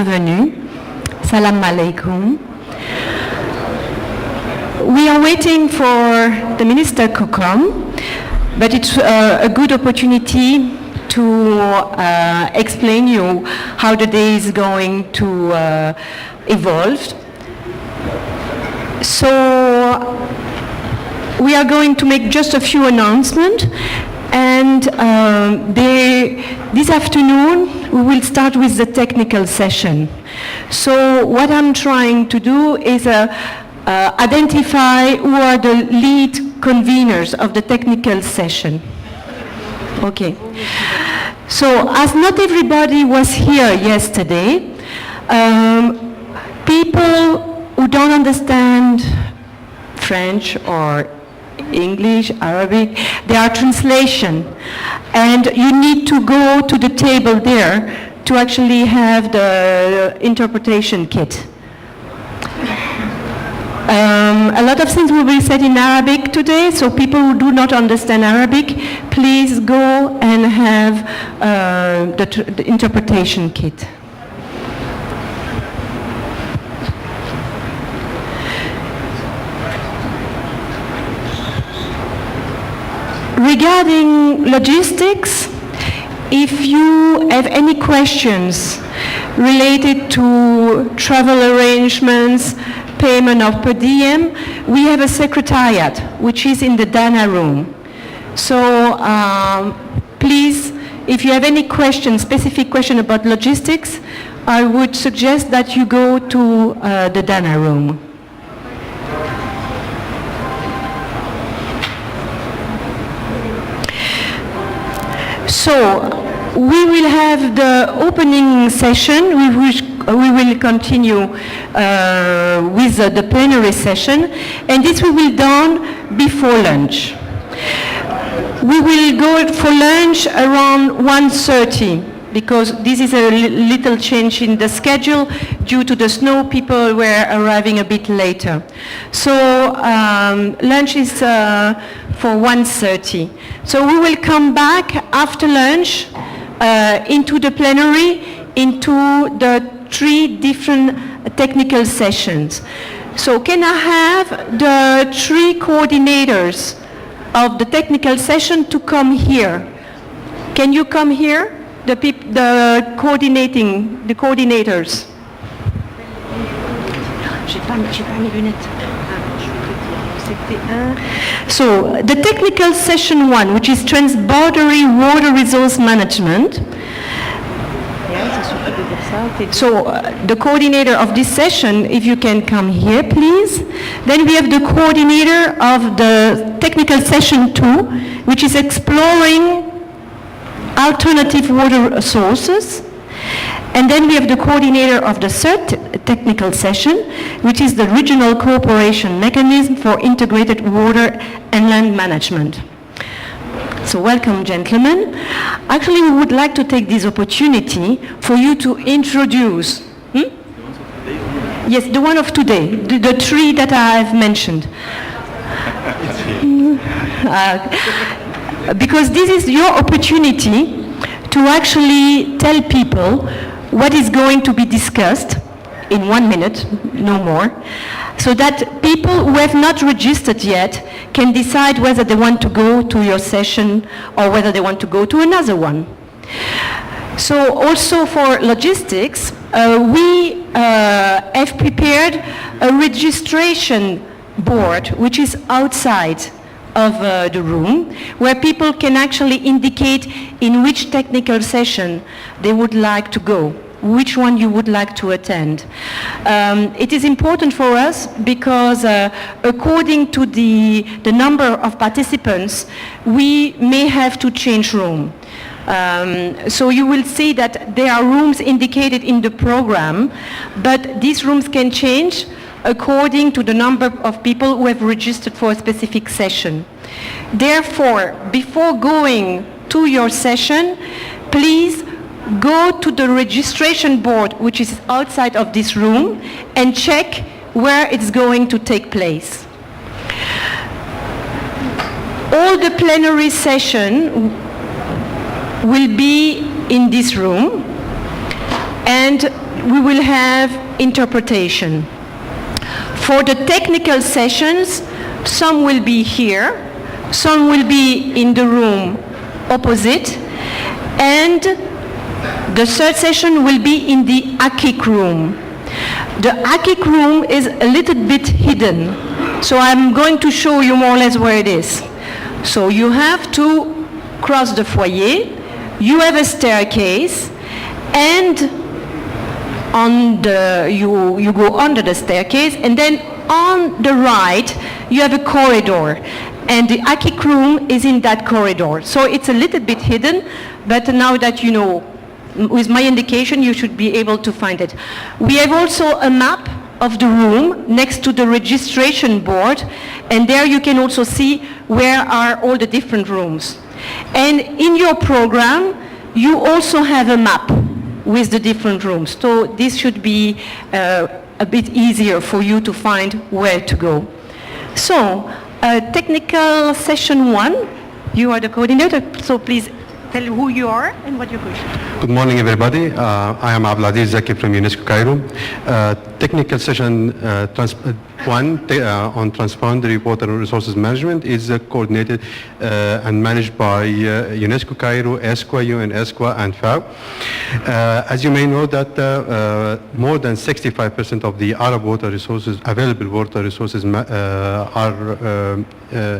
Bienvenue. Salam alaikum. We are waiting for the minister to come, but it's a good opportunity to explain you how the day is going to evolve. So we are going to make just a few announcements, and this afternoon we will start with the technical session. So what I'm trying to do is identify who are the lead conveners of the technical session. Okay. So as not everybody was here yesterday, people who don't understand French or English, Arabic, there are translation, and you need to go to the table there to actually have the interpretation kit. A lot of things will be said in Arabic today, so people who do not understand Arabic, please go and have the interpretation kit. Regarding logistics, if you have any questions related to travel arrangements, payment of per diem, we have a secretariat which is in the Dana room. So please, if you have any questions, specific question about logistics, I would suggest that you go to the Dana room. So we will have the opening session. We will continue with the plenary session, and this will be done before lunch. We will go for lunch around 1:30, because this is a little change in the schedule. Due to the snow, people were arriving a bit later. So lunch is for 1:30. So we will come back after lunch into the plenary, into the 3 different technical sessions. So can I have the 3 coordinators of the technical session to come here? Can you come here? The coordinators. J'ai pas mes lunettes. So the technical session 1, which is transboundary water resource management. So the coordinator of this session, if you can come here, please. Then we have the coordinator of the technical session 2, which is exploring alternative water sources. And then we have the coordinator of the 3rd technical session, which is the regional cooperation mechanism for integrated water and land management. So welcome, gentlemen. Actually, we would like to take this opportunity for you to introduce. Yes, the one of today, the 3 that I have mentioned. Because this is your opportunity to actually tell people what is going to be discussed in 1 minute, no more, so that people who have not registered yet can decide whether they want to go to your session or whether they want to go to another one. So also for logistics, we have prepared a registration board which is outside of the room, where people can actually indicate in which technical session they would like to go, which one you would like to attend. It is important for us because according to the number of participants, we may have to change room. So you will see that there are rooms indicated in the program, but these rooms can change according to the number of people who have registered for a specific session. Therefore, before going to your session, please go to the registration board, which is outside of this room, and check where it's going to take place. All the plenary session will be in this room, and we will have interpretation. For the technical sessions, some will be here, some will be in the room opposite, and the third session will be in the AKIC room. The AKIC room is a little bit hidden, so I'm going to show you more or less where it is. So you have to cross the foyer, you have a staircase, and you go under the staircase, and then on the right you have a corridor, and the AKIC room is in that corridor. So it's a little bit hidden, but now that you know, with my indication, you should be able to find it. We have also a map of the room next to the registration board, and there you can also see where are all the different rooms. And in your program, you also have a map with the different rooms. So this should be a bit easier for you to find where to go. So, technical session 1, you are the coordinator, so please tell who you are and what your question is. Good morning, everybody. I am Abdelaziz Zaki from UNESCO Cairo. Technical session 1 on transboundary water resources management is coordinated and managed by UNESCO Cairo, ESQA, UN ESQA, and FAO. As you may know that more than 65% of the Arab water resources, available water resources are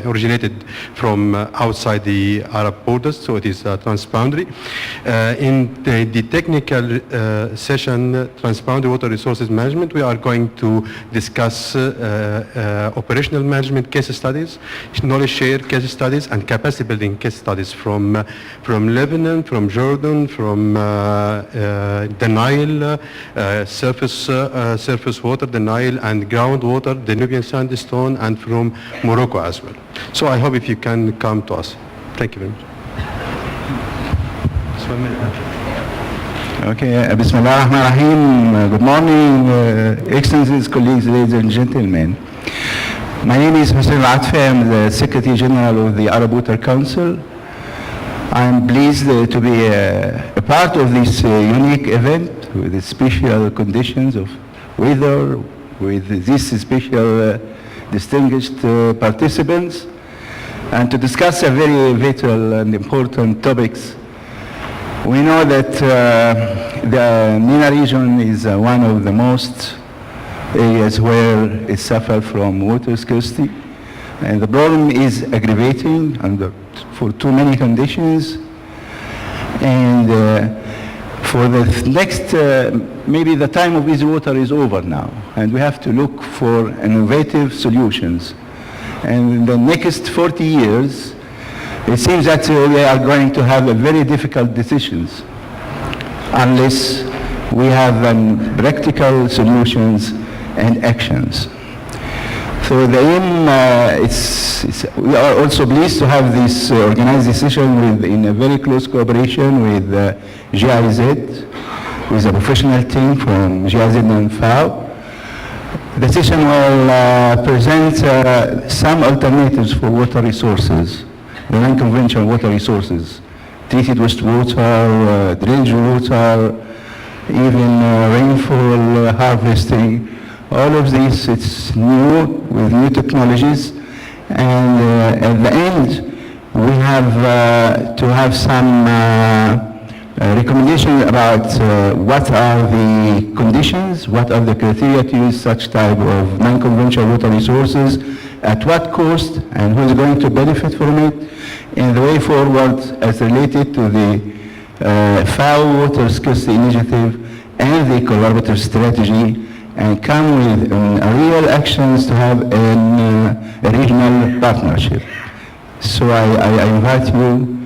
originated from outside the Arab borders, so it is transboundary. In the technical session, transboundary water resources management, we are going to discuss operational management case studies, knowledge share case studies, and capacity building case studies from Lebanon, from Jordan, from the Nile, surface water, the Nile, and groundwater, the Nubian sandstone, and from Morocco as well. So I hope if you can come to us. Thank you very much. Okay, Bismillah ar-Rahman ar-Rahim. Good morning, Excellencies, colleagues, ladies and gentlemen. My name is Hussein Al-Atfi. I am the Secretary General of the Arab Water Council. I am pleased to be a part of this unique event with the special conditions of weather, with these special distinguished participants, and to discuss a very vital and important topics. We know that the MENA region is one of the most areas where it suffers from water scarcity, and the problem is aggravating for too many conditions. And for the next, maybe the time of easy water is over now, and we have to look for innovative solutions. And in the next 40 years, it seems that we are going to have very difficult decisions unless we have practical solutions and actions. So the aim, we are also pleased to have this organized session in a very close cooperation with GIZ, with a professional team from GIZ and FAO. The session will present some alternatives for water resources, the non-conventional water resources, treated wastewater, drainage water, even rainfall harvesting. All of this, it's new, with new technologies, and at the end, we have to have some recommendations about what are the conditions, what are the criteria to use such type of non-conventional water resources, at what cost, and who is going to benefit from it, and the way forward as related to the FAO Water Scarcity Initiative and the collaborative strategy, and come with real actions to have a regional partnership. So I invite you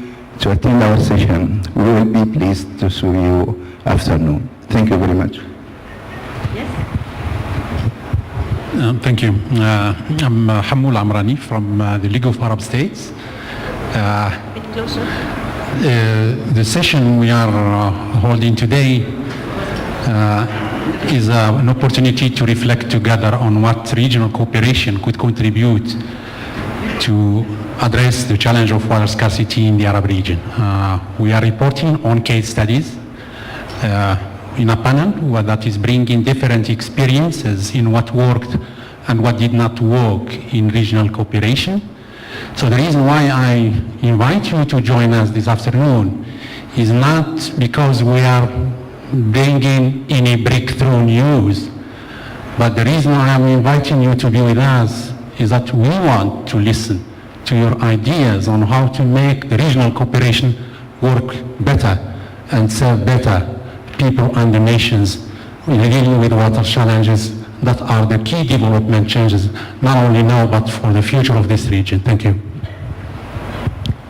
to attend our session. We will be pleased to see you afternoon. Thank you very much. Thank you. I'm Hamoul Amrani from the League of Arab States. A bit closer. The session we are holding today is an opportunity to reflect together on what regional cooperation could contribute to address the challenge of water scarcity in the Arab region. We are reporting on case studies in a panel that is bringing different experiences in what worked and what did not work in regional cooperation. So the reason why I invite you to join us this afternoon is not because we are bringing any breakthrough news, but the reason why I'm inviting you to be with us is that we want to listen to your ideas on how to make the regional cooperation work better and serve better people and the nations in dealing with water challenges that are the key development changes, not only now, but for the future of this region. Thank you.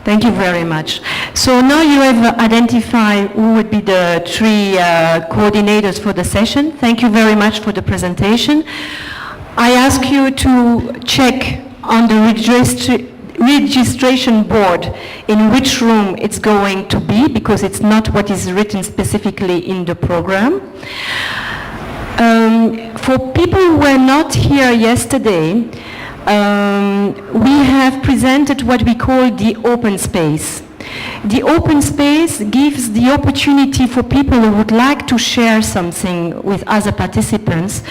Thank you very much. So now you have identified who would be the three coordinators for the session. Thank you very much for the presentation. I ask you to check on the registration board in which room it's going to be, because it's not what is written specifically in the program. For people who were not here yesterday, we have presented what we call the open space. The open space gives the opportunity for people who would like to share something with other participants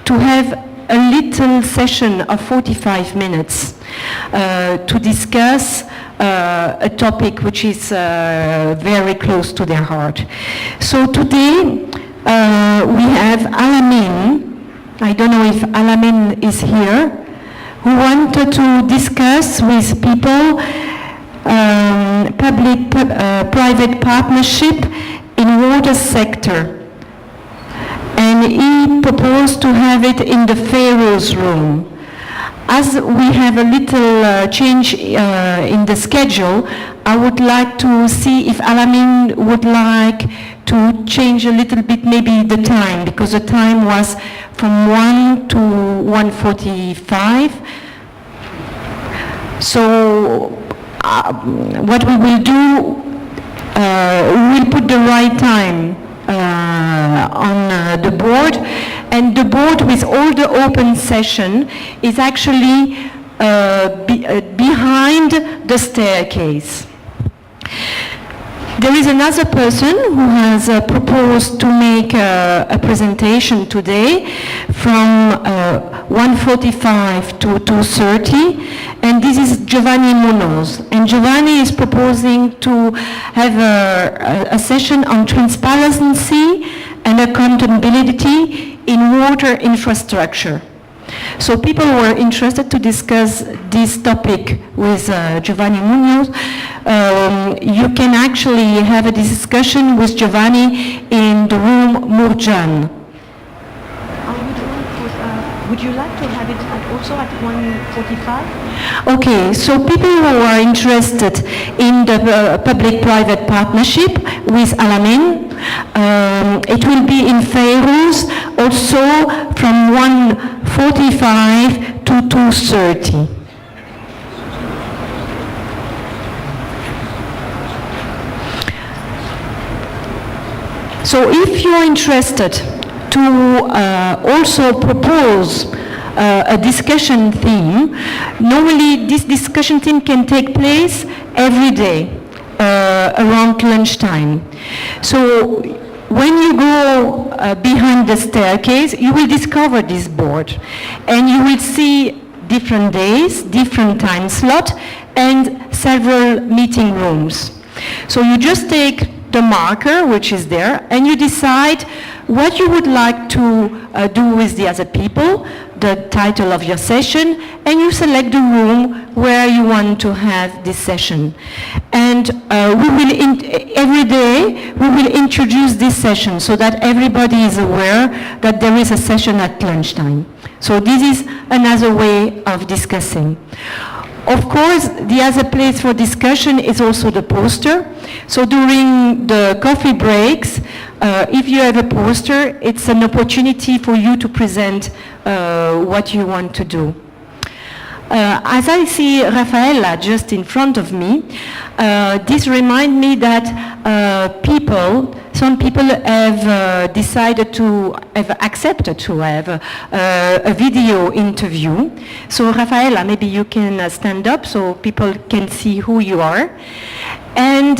to have a little session of 45 minutes to discuss a topic which is very close to their heart. So today we have Alamin. I don't know if Alamin is here, who wanted to discuss with people public-private partnership in water sector. And he proposed to have it in the Pharaoh's room. As we have a little change in the schedule, I would like to see if Alamin would like to change a little bit maybe the time, because the time was from 1 to 1:45. So what we will do, we will put the right time on the board, and the board with all the open session is actually behind the staircase. There is another person who has proposed to make a presentation today from 1:45 to 2:30, and this is Giovanni Munoz. And Giovanni is proposing to have a session on transparency and accountability in water infrastructure. So people who are interested to discuss this topic with Giovanni Munoz, you can actually have a discussion with Giovanni in the room Murjan. Would you like to have it also at 1:45? Okay, so people who are interested in the public-private partnership with Alamin, it will be in Fairouz, also from 1:45 to 2:30. So if you're interested to also propose a discussion theme, normally this discussion theme can take place every day around lunchtime. So when you go behind the staircase, you will discover this board, and you will see different days, different time slot, and several meeting rooms. So you just take the marker, which is there, and you decide what you would like to do with the other people, the title of your session, and you select the room where you want to have this session. And we will every day we will introduce this session so that everybody is aware that there is a session at lunchtime. So this is another way of discussing. Of course, the other place for discussion is also the poster. So during the coffee breaks, if you have a poster, it's an opportunity for you to present what you want to do. As I see Rafaela just in front of me, this reminds me that some people have decided to have accepted to have a video interview. So Rafaela, maybe you can stand up so people can see who you are. And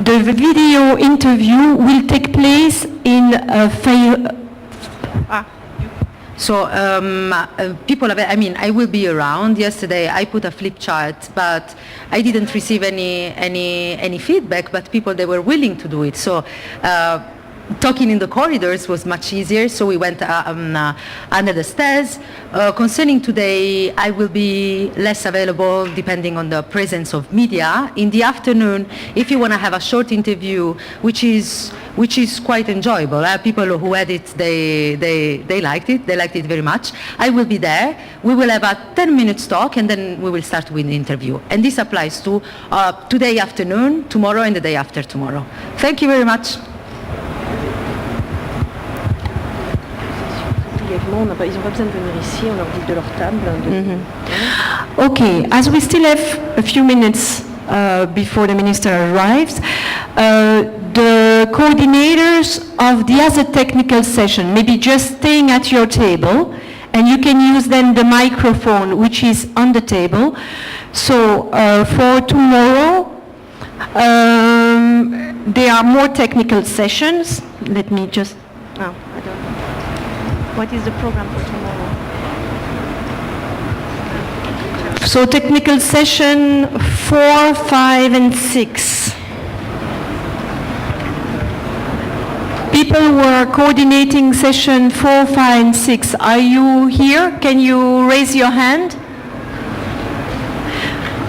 The video interview will take place in People have, I will be around. Yesterday I put a flip chart, but I didn't receive any feedback, but people, they were willing to do it. So talking in the corridors was much easier, so we went under the stairs. Concerning today, I will be less available depending on the presence of media. In the afternoon, if you want to have a short interview, which is quite enjoyable. People who had it, they liked it. They liked it very much. I will be there. We will have a 10-minute talk, and then we will start with the interview. And this applies to today afternoon, tomorrow, and the day after tomorrow. Thank you very much. Ils n'ont pas besoin de venir ici, on leur dit de leur table. Okay, as we still have a few minutes before the minister arrives, the coordinators of the other technical session may be just staying at your table, and you can use then the microphone which is on the table. So for tomorrow, there are more technical sessions. Let me just, I don't know. What is the program for tomorrow? So technical session 4, 5, and 6. People who are coordinating session 4, 5, and 6, are you here? Can you raise your hand?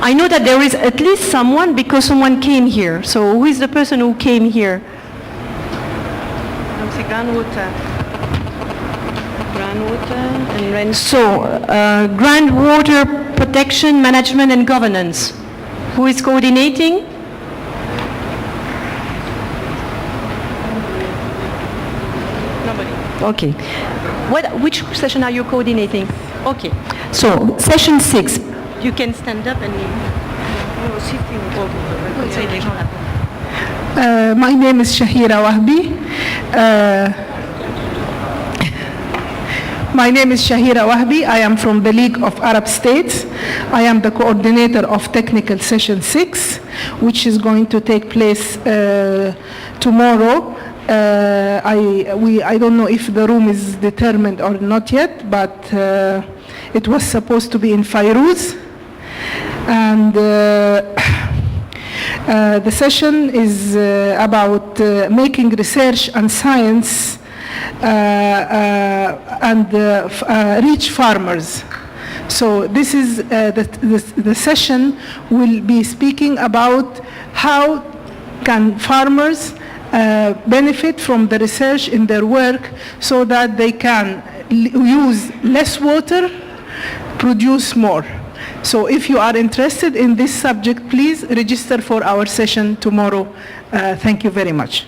I know that there is at least someone because someone came here. So who is the person who came here? So, groundwater protection, management and governance. Who is coordinating? Nobody. Okay. Which session are you coordinating? Okay. So, session 6. You can stand up and... My name is Shahira Wahbi. My name is Shahira Wahbi. I am from the League of Arab States. I am the coordinator of Technical Session 6, which is going to take place tomorrow. I don't know if the room is determined or not yet, but it was supposed to be in Fairuz. And the session is about making research and science and reach farmers. So this is the session will be speaking about how can farmers benefit from the research in their work so that they can use less water, produce more. So if you are interested in this subject, please register for our session tomorrow. Thank you very much.